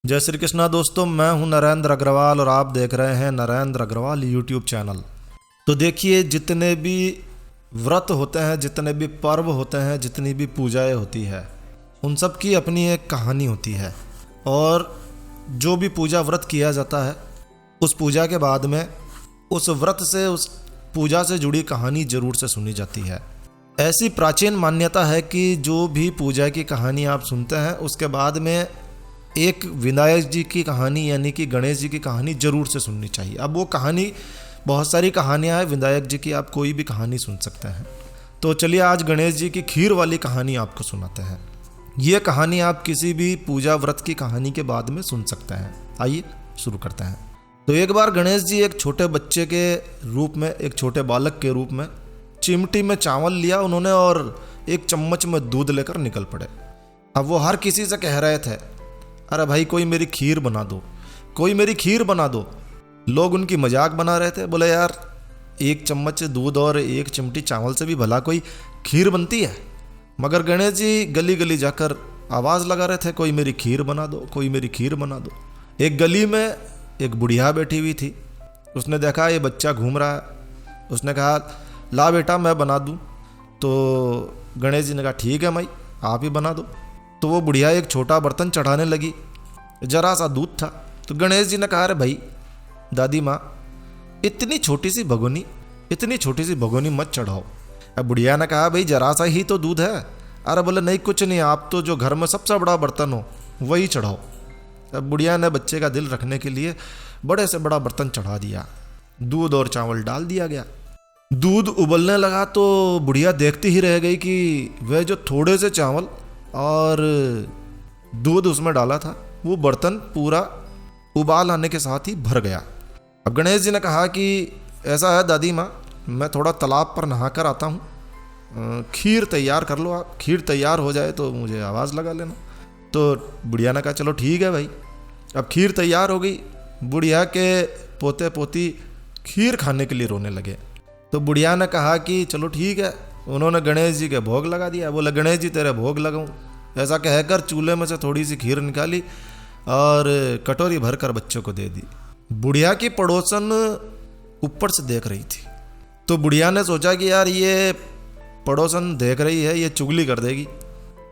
जय श्री कृष्णा दोस्तों, मैं हूं नरेंद्र अग्रवाल और आप देख रहे हैं नरेंद्र अग्रवाल यूट्यूब चैनल। तो देखिए, जितने भी व्रत होते हैं, जितने भी पर्व होते हैं, जितनी भी पूजाएं होती है, उन सब की अपनी एक कहानी होती है। और जो भी पूजा व्रत किया जाता है, उस पूजा के बाद में उस व्रत से, उस पूजा से जुड़ी कहानी जरूर से सुनी जाती है। ऐसी प्राचीन मान्यता है कि जो भी पूजा की कहानी आप सुनते हैं, उसके बाद में एक विनायक जी की कहानी यानी कि गणेश जी की कहानी जरूर से सुननी चाहिए। अब वो कहानी, बहुत सारी कहानियाँ हैं विनायक जी की, आप कोई भी कहानी सुन सकते हैं। तो चलिए आज गणेश जी की खीर वाली कहानी आपको सुनाते हैं। ये कहानी आप किसी भी पूजा व्रत की कहानी के बाद में सुन सकते हैं। आइए शुरू करते हैं। तो एक बार गणेश जी एक छोटे बच्चे के रूप में, एक छोटे बालक के रूप में चिमटी में चावल लिया उन्होंने और एक चम्मच में दूध लेकर निकल पड़े। अब वो हर किसी से कह रहे थे, अरे भाई कोई मेरी खीर बना दो, कोई मेरी खीर बना दो। लोग उनकी मजाक बना रहे थे, बोले यार एक चम्मच दूध और एक चिमटी चावल से भी भला कोई खीर बनती है। मगर गणेश जी गली गली जाकर आवाज़ लगा रहे थे, कोई मेरी खीर बना दो, कोई मेरी खीर बना दो। एक गली में एक बुढ़िया बैठी हुई थी। उसने देखा ये बच्चा घूम रहा है। उसने कहा ला बेटा मैं बना दूँ। तो गणेश जी ने कहा ठीक है माई, आप ही बना दो। तो वो बुढ़िया एक छोटा बर्तन चढ़ाने लगी, जरा सा दूध था। तो गणेश जी ने कहा अरे भाई दादी माँ, इतनी छोटी सी भगोनी, इतनी छोटी सी भगोनी मत चढ़ाओ। अब बुढ़िया ने कहा भाई जरा सा ही तो दूध है। अरे बोले नहीं कुछ नहीं, आप तो जो घर में सबसे बड़ा बर्तन हो वही चढ़ाओ। अब बुढ़िया ने बच्चे का दिल रखने के लिए बड़े से बड़ा बर्तन चढ़ा दिया। दूध और चावल डाल दिया गया। दूध उबलने लगा तो बुढ़िया देखती ही रह गई कि वह जो थोड़े से चावल और दूध उसमें डाला था, वो बर्तन पूरा उबाल आने के साथ ही भर गया। अब गणेश जी ने कहा कि ऐसा है दादी माँ, मैं थोड़ा तालाब पर नहा कर आता हूँ, खीर तैयार कर लो आप। खीर तैयार हो जाए तो मुझे आवाज़ लगा लेना। तो बुढ़िया ने कहा चलो ठीक है भाई। अब खीर तैयार हो गई। बुढ़िया के पोते पोती खीर खाने के लिए रोने लगे। तो बुढ़िया ने कहा कि चलो ठीक है। उन्होंने गणेश जी के भोग लगा दिया। बोले गणेश जी तेरे भोग लगाऊं। ऐसा कहकर चूल्हे में से थोड़ी सी खीर निकाली और कटोरी भरकर बच्चों को दे दी। बुढ़िया की पड़ोसन ऊपर से देख रही थी। तो बुढ़िया ने सोचा कि यार ये पड़ोसन देख रही है, ये चुगली कर देगी।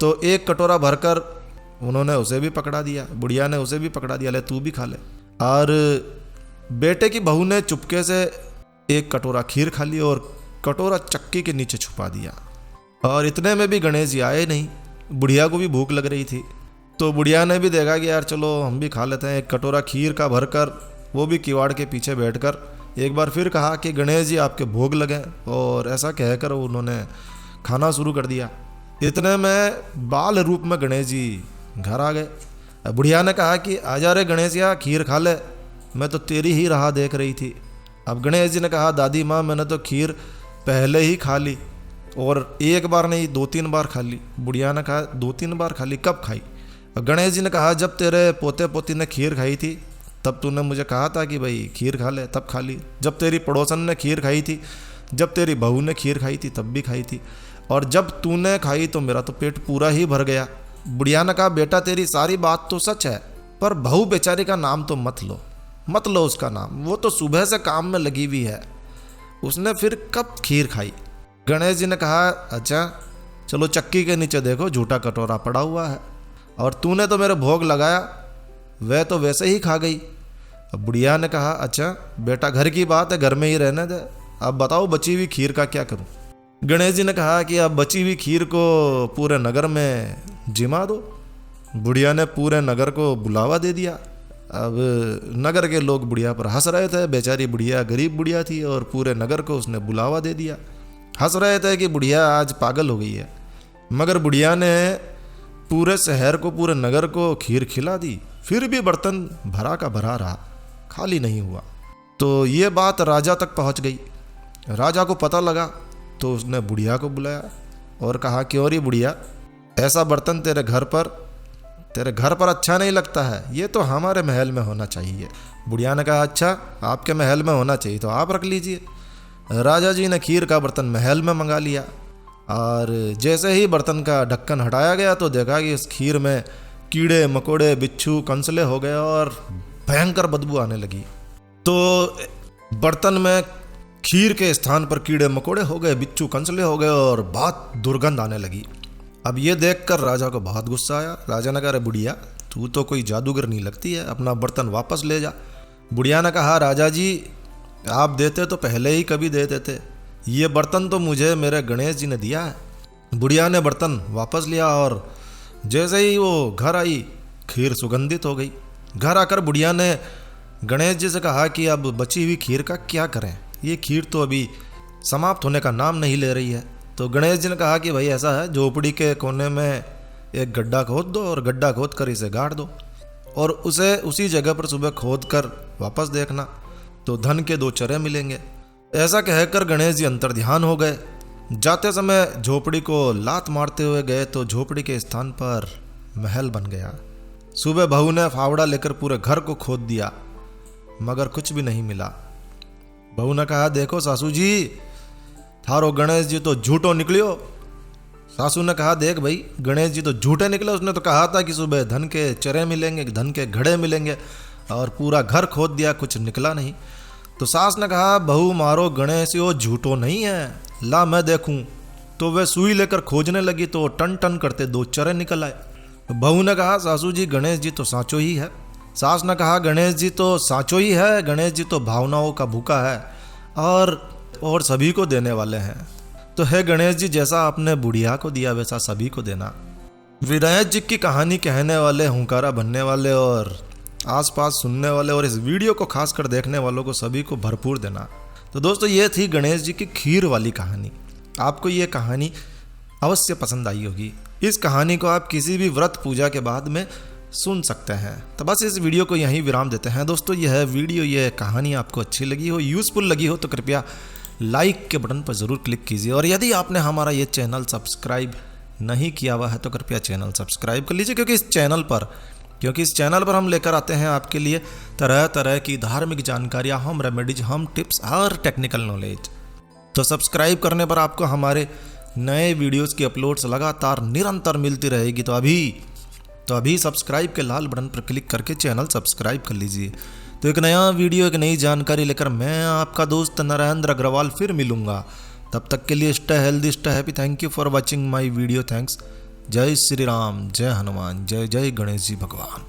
तो एक कटोरा भरकर उन्होंने उसे भी पकड़ा दिया। बुढ़िया ने उसे भी पकड़ा दिया, ले तू भी खा ले। और बेटे की बहू ने चुपके से एक कटोरा खीर खा ली और कटोरा चक्की के नीचे छुपा दिया। और इतने में भी गणेश जी आए नहीं। बुढ़िया को भी भूख लग रही थी। तो बुढ़िया ने भी देखा कि यार चलो हम भी खा लेते हैं। एक कटोरा खीर का भरकर वो भी किवाड़ के पीछे बैठकर एक बार फिर कहा कि गणेश जी आपके भोग लगे। और ऐसा कहकर उन्होंने खाना शुरू कर दिया। इतने में बाल रूप में गणेश जी घर आ गए। बुढ़िया ने कहा कि आजा रे गणेशिया, खीर खा ले, मैं तो तेरी ही राह देख रही थी। अब गणेश जी ने कहा दादी माँ मैंने तो खीर पहले ही खा ली, और एक बार नहीं 2-3 बार खा ली। बुढ़िया ने कहा 2-3 बार खा ली, कब खाई? अब गणेश जी ने कहा जब तेरे पोते पोती ने खीर खाई थी तब तूने मुझे कहा था कि भाई खीर खा ले, तब खा ली। जब तेरी पड़ोसन ने खीर खाई थी, जब तेरी बहू ने खीर खाई थी तब भी खाई थी, और जब तूने खाई तो मेरा तो पेट पूरा ही भर गया। बुढ़िया ने कहा बेटा तेरी सारी बात तो सच है, पर बहू बेचारी का नाम तो मत लो, मत लो उसका नाम। वो तो सुबह से काम में लगी हुई है, उसने फिर कब खीर खाई? गणेश जी ने कहा अच्छा चलो चक्की के नीचे देखो झूठा कटोरा पड़ा हुआ है, और तूने तो मेरे भोग लगाया, वह तो वैसे ही खा गई। अब बुढ़िया ने कहा अच्छा बेटा घर की बात है, घर में ही रहने दे, अब बताओ बची हुई खीर का क्या करूं? गणेश जी ने कहा कि अब बची हुई खीर को पूरे नगर में जिमा दो। बुढ़िया ने पूरे नगर को बुलावा दे दिया। अब नगर के लोग बुढ़िया पर हंस रहे थे। बेचारी बुढ़िया गरीब बुढ़िया थी और पूरे नगर को उसने बुलावा दे दिया। हंस रहे थे कि बुढ़िया आज पागल हो गई है। मगर बुढ़िया ने पूरे शहर को, पूरे नगर को खीर खिला दी, फिर भी बर्तन भरा का भरा रहा, खाली नहीं हुआ। तो ये बात राजा तक पहुंच गई। राजा को पता लगा तो उसने बुढ़िया को बुलाया और कहा क्यों री बुढ़िया, ऐसा बर्तन तेरे घर पर अच्छा नहीं लगता है, ये तो हमारे महल में होना चाहिए। बुढ़िया ने कहा अच्छा आपके महल में होना चाहिए तो आप रख लीजिए। राजा जी ने खीर का बर्तन महल में मंगा लिया, और जैसे ही बर्तन का ढक्कन हटाया गया तो देखा कि इस खीर में कीड़े मकोड़े बिच्छू कंसले हो गए और भयंकर बदबू आने लगी। तो बर्तन में खीर के स्थान पर कीड़े मकोड़े हो गए, बिच्छू कंसले हो गए और बहुत दुर्गंध आने लगी। अब ये देखकर राजा को बहुत गुस्सा आया। राजा ने कहा, अरे बुढ़िया, तू तो कोई जादूगर नहीं लगती है, अपना बर्तन वापस ले जा। बुढ़िया ने कहा, राजा जी आप देते तो पहले ही कभी दे देते, ये बर्तन तो मुझे मेरे गणेश जी ने दिया है। बुढ़िया ने बर्तन वापस लिया और जैसे ही वो घर आई खीर सुगंधित हो गई। घर आकर बुढ़िया ने गणेश जी से कहा कि अब बची हुई खीर का क्या करें, ये खीर तो अभी समाप्त होने का नाम नहीं ले रही है। तो गणेश जी ने कहा कि भाई ऐसा है, झोपड़ी के कोने में एक गड्ढा खोद दो और गड्ढा खोद कर इसे गाड़ दो और उसे उसी जगह पर सुबह खोद कर वापस देखना, तो धन के 2 चरे मिलेंगे। ऐसा कहकर गणेश जी अंतर्ध्यान हो गए। जाते समय झोपड़ी को लात मारते हुए गए तो झोपड़ी के स्थान पर महल बन गया। सुबह बहू ने फावड़ा लेकर पूरे घर को खोद दिया मगर कुछ भी नहीं मिला। बहू ने कहा, देखो सासू जी, थारो गणेश जी तो झूठो निकलियो। सासू ने कहा, देख भाई, गणेश जी तो झूठे निकले, उसने तो कहा था कि सुबह धन के चरे मिलेंगे, धन के घड़े मिलेंगे, और पूरा घर खोद दिया, कुछ निकला नहीं। तो सास ने कहा, बहू मारो गणेश वो झूठो नहीं है, ला मैं देखूं। तो वह सुई लेकर खोजने लगी तो टन टन करते 2 चरे निकल आए। बहू ने कहा, सासू जी गणेश जी तो साचो ही है। सास ने कहा, गणेश जी तो साचो ही है, गणेश जी तो भावनाओं का भूखा है और सभी को देने वाले हैं। तो है गणेश जी, जैसा आपने बुढ़िया को दिया वैसा सभी को देना। विनायक जी की कहानी कहने वाले, हुंकारा बनने वाले और आसपास सुनने वाले और इस वीडियो को खासकर देखने वालों को सभी को भरपूर देना। तो दोस्तों, ये थी गणेश जी की खीर वाली कहानी। आपको ये कहानी अवश्य पसंद आई होगी। इस कहानी को आप किसी भी व्रत पूजा के बाद में सुन सकते हैं। तो बस इस वीडियो को यहीं विराम देते हैं। दोस्तों, यह वीडियो, यह कहानी आपको अच्छी लगी हो, यूज़फुल लगी हो तो कृपया लाइक के बटन पर ज़रूर क्लिक कीजिए। और यदि आपने हमारा ये चैनल सब्सक्राइब नहीं किया हुआ है तो कृपया चैनल सब्सक्राइब कर लीजिए, क्योंकि इस चैनल पर हम लेकर आते हैं आपके लिए तरह तरह की धार्मिक जानकारियाँ, होम रेमेडीज, होम टिप्स और टेक्निकल नॉलेज। तो सब्सक्राइब करने पर आपको हमारे नए वीडियोस की अपलोड्स लगातार निरंतर मिलती रहेगी। तो अभी सब्सक्राइब के लाल बटन पर क्लिक करके चैनल सब्सक्राइब कर लीजिए। तो एक नया वीडियो, एक नई जानकारी लेकर मैं आपका दोस्त नरेंद्र अग्रवाल फिर मिलूंगा। तब तक के लिए stay healthy, stay happy. Thank you for watching my video. Thanks. जय श्री राम, जय हनुमान, जय जय गणेश जी भगवान।